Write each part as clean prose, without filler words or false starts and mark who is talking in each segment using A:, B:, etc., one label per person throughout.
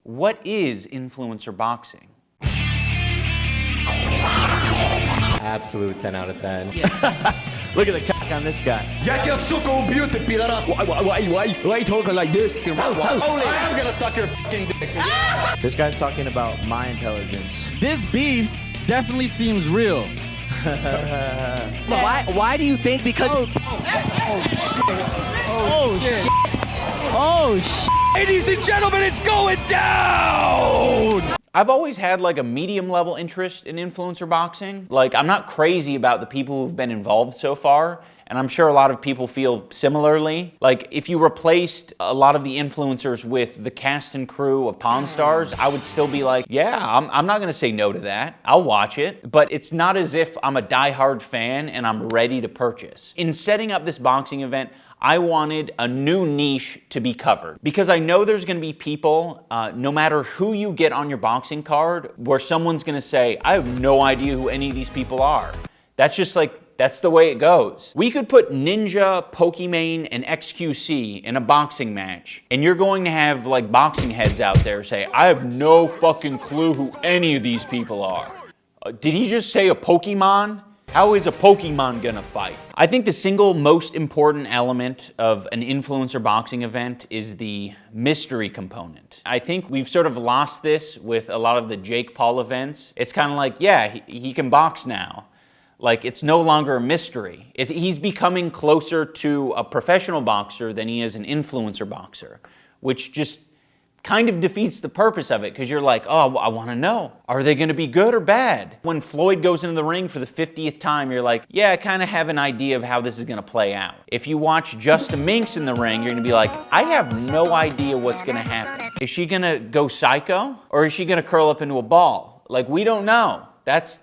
A: What is influencer boxing?
B: Absolute 10 out of 10.
C: Look at the cock on this guy. Why you talking like this?
D: Only I am gonna suck your fucking dick.
C: This guy's talking about my intelligence.
E: This beef definitely seems real.
F: Why do you think? Because
E: Oh shit.
D: Ladies and gentlemen, it's going down!
A: I've always had like a medium level interest in influencer boxing. Like, I'm not crazy about the people who've been involved so far, and I'm sure a lot of people feel similarly. Like, if you replaced a lot of the influencers with the cast and crew of Pawn Stars, I would still be like, yeah, I'm not gonna say no to that. I'll watch it, but it's not as if I'm a diehard fan and I'm ready to purchase. In setting up this boxing event, I wanted a new niche to be covered because I know there's gonna be people, no matter who you get on your boxing card, where someone's gonna say, I have no idea who any of these people are. That's just like, that's the way it goes. We could put Ninja, Pokimane, and XQC in a boxing match, and you're going to have like boxing heads out there say, I have no fucking clue who any of these people are. Did he just say a Pokemon? How is a Pokemon gonna fight? I think the single most important element of an influencer boxing event is the mystery component. I think we've sort of lost this with a lot of the Jake Paul events. It's kind of like, yeah, he can box now. Like, it's no longer a mystery. He's becoming closer to a professional boxer than he is an influencer boxer, which just kind of defeats the purpose of it, because you're like, oh, I want to know, are they going to be good or bad? When Floyd goes into the ring for the 50th time, you're like, yeah, I kind of have an idea of how this is going to play out. If you watch Justa Minx in the ring, you're going to be like, I have no idea what's going to happen. Is she going to go psycho, or is she going to curl up into a ball? Like, we don't know. That's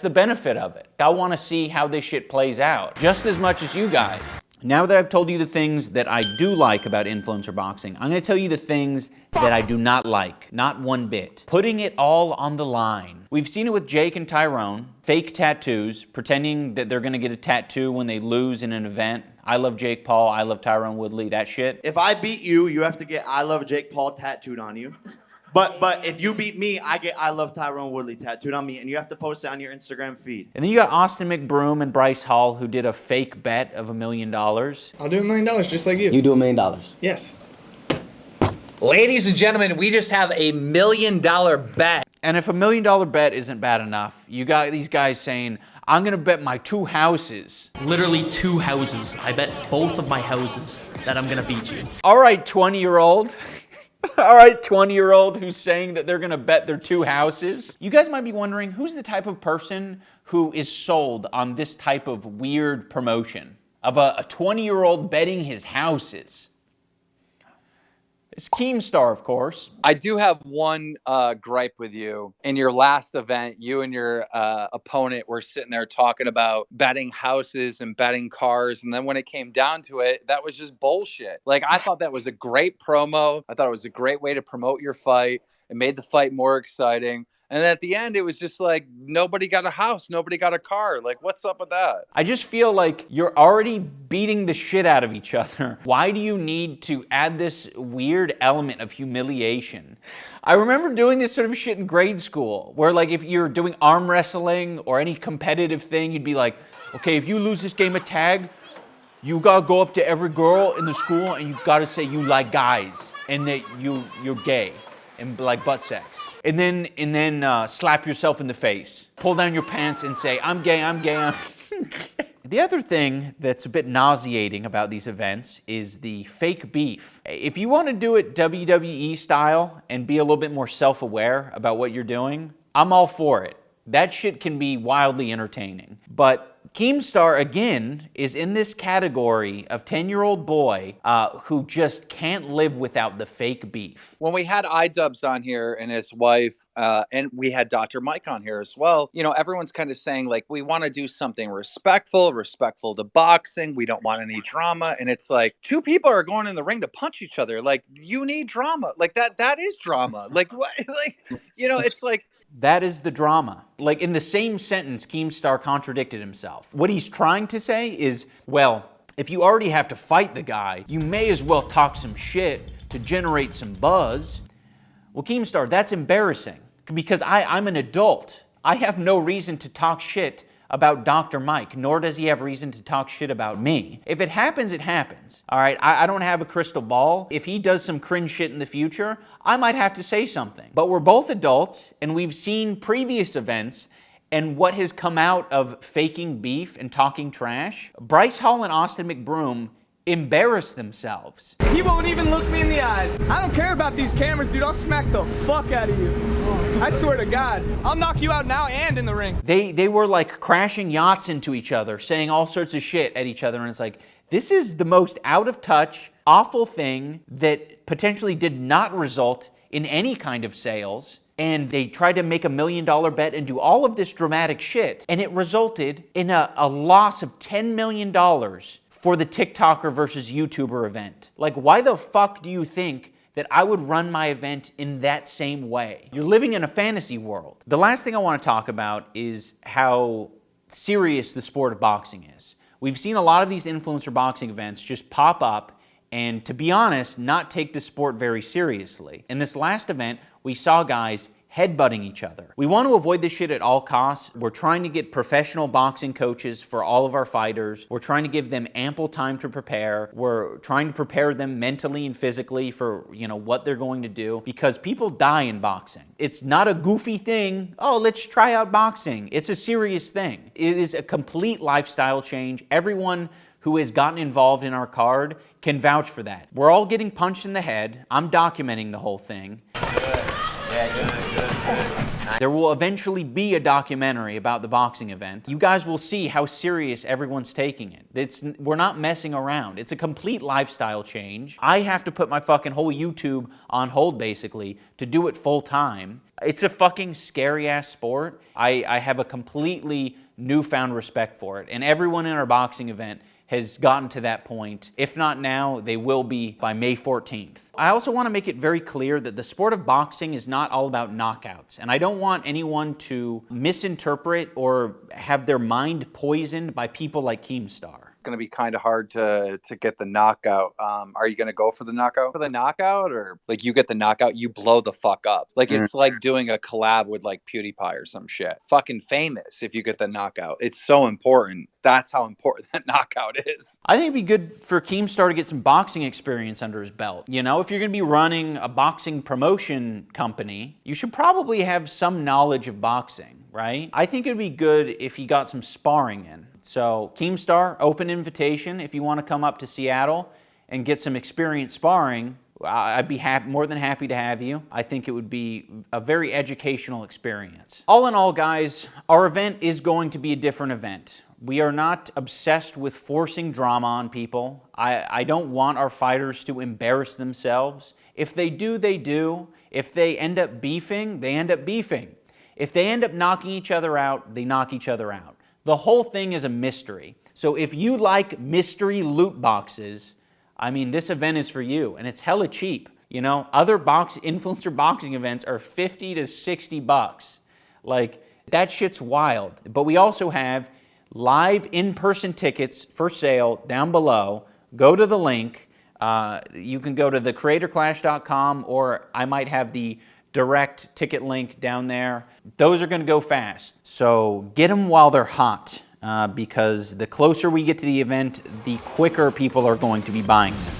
A: the benefit of it. I want to see how this shit plays out, just as much as you guys. Now that I've told you the things that I do like about influencer boxing, I'm going to tell you the things that I do not like, not one bit. Putting it all on the line. We've seen it with Jake and Tyrone. Fake tattoos, pretending that they're going to get a tattoo when they lose in an event. I love Jake Paul, I love Tyrone Woodley, that shit.
C: If I beat you, you have to get I love Jake Paul tattooed on you. But if you beat me, I get I love Tyrone Woodley tattooed on me, and you have to post it on your Instagram feed.
A: And then you got Austin McBroom and Bryce Hall, who did a fake bet of $1 million.
G: I'll do $1 million just like you.
F: you do $1 million.
G: Yes.
H: Ladies and gentlemen, we just have a $1 million bet.
A: And if $1 million bet isn't bad enough, you got these guys saying, I'm gonna bet my 2 houses.
I: Literally 2 houses. I bet both of my houses that I'm gonna beat you.
A: All right, 20-year-old. All right, 20-year-old who's saying that they're gonna bet their 2 houses. You guys might be wondering, who's the type of person who is sold on this type of weird promotion of a 20-year-old betting his houses? It's Keemstar, of course.
J: I do have one gripe with you. In your last event, you and your opponent were sitting there talking about betting houses and betting cars. And then when it came down to it, that was just bullshit. Like, I thought that was a great promo. I thought it was a great way to promote your fight. It made the fight more exciting. And at the end, it was just like, nobody got a house, nobody got a car. Like, what's up with that?
A: I just feel like you're already beating the shit out of each other. Why do you need to add this weird element of humiliation? I remember doing this sort of shit in grade school, where like if you're doing arm wrestling or any competitive thing, you'd be like, okay, if you lose this game of tag, you gotta go up to every girl in the school and you gotta say you like guys and that you're gay and like butt sex. And then slap yourself in the face. Pull down your pants and say, I'm gay, I'm gay, I'm The other thing that's a bit nauseating about these events is the fake beef. If you want to do it WWE style and be a little bit more self-aware about what you're doing, I'm all for it. That shit can be wildly entertaining. But Keemstar, again, is in this category of 10-year-old boy who just can't live without the fake beef.
J: When we had iDubbbz on here and his wife, and we had Dr. Mike on here as well, you know, everyone's kind of saying, like, we want to do something respectful to boxing. We don't want any drama. And it's like, 2 people are going in the ring to punch each other. Like, you need drama. Like, that is drama. Like, what? Like, you know, it's like,
A: that is the drama. Like, in the same sentence, Keemstar contradicted himself. What he's trying to say is, well, if you already have to fight the guy, you may as well talk some shit to generate some buzz. Well, Keemstar, that's embarrassing because I'm an adult. I have no reason to talk shit about Dr. Mike, nor does he have reason to talk shit about me. If it happens, it happens. All right, I don't have a crystal ball. If he does some cringe shit in the future, I might have to say something. But we're both adults, and we've seen previous events and what has come out of faking beef and talking trash. Bryce Hall and Austin McBroom embarrass themselves.
G: He won't even look me in the eyes. I don't care about these cameras, dude. I'll smack the fuck out of you. I swear to God. I'll knock you out now and in the ring.
A: They were like crashing yachts into each other, saying all sorts of shit at each other, and it's like, this is the most out of touch, awful thing that potentially did not result in any kind of sales. And they tried to make $1 million bet and do all of this dramatic shit, and it resulted in a loss of $10 million for the TikToker versus YouTuber event. Like, why the fuck do you think that I would run my event in that same way? You're living in a fantasy world. The last thing I want to talk about is how serious the sport of boxing is. We've seen a lot of these influencer boxing events just pop up and, to be honest, not take the sport very seriously. In this last event, we saw guys headbutting each other. We want to avoid this shit at all costs. We're trying to get professional boxing coaches for all of our fighters. We're trying to give them ample time to prepare. We're trying to prepare them mentally and physically for, what they're going to do, because people die in boxing. It's not a goofy thing. Oh, let's try out boxing. It's a serious thing. It is a complete lifestyle change. Everyone who has gotten involved in our card can vouch for that. We're all getting punched in the head. I'm documenting the whole thing. There will eventually be a documentary about the boxing event. You guys will see how serious everyone's taking it. We're not messing around. It's a complete lifestyle change. I have to put my fucking whole YouTube on hold, basically, to do it full time. It's a fucking scary ass sport. I have a completely newfound respect for it. And everyone in our boxing event has gotten to that point. If not now, they will be by May 14th. I also want to make it very clear that the sport of boxing is not all about knockouts. And I don't want anyone to misinterpret or have their mind poisoned by people like Keemstar.
J: Going to be kind of hard to get the knockout. Are you going to go for the knockout? For the knockout, or like you get the knockout, you blow the fuck up. Like it's like doing a collab with like PewDiePie or some shit. Fucking famous if you get the knockout. It's so important. That's how important that knockout is.
A: I think it'd be good for Keemstar to get some boxing experience under his belt. If you're going to be running a boxing promotion company, you should probably have some knowledge of boxing, right? I think it'd be good if he got some sparring in. So, Keemstar, open invitation if you want to come up to Seattle and get some experience sparring. I'd be more than happy to have you. I think it would be a very educational experience. All in all, guys, our event is going to be a different event. We are not obsessed with forcing drama on people. I don't want our fighters to embarrass themselves. If they do, they do. If they end up beefing, they end up beefing. If they end up knocking each other out, they knock each other out. The whole thing is a mystery. So if you like mystery loot boxes, this event is for you, and it's hella cheap. Other influencer boxing events are 50 to 60 bucks. Like, that shit's wild. But we also have live in-person tickets for sale down below. Go to the link. You can go to thecreatorclash.com, or I might have the direct ticket link down there. Those are going to go fast. So get them while they're hot, because the closer we get to the event, the quicker people are going to be buying them.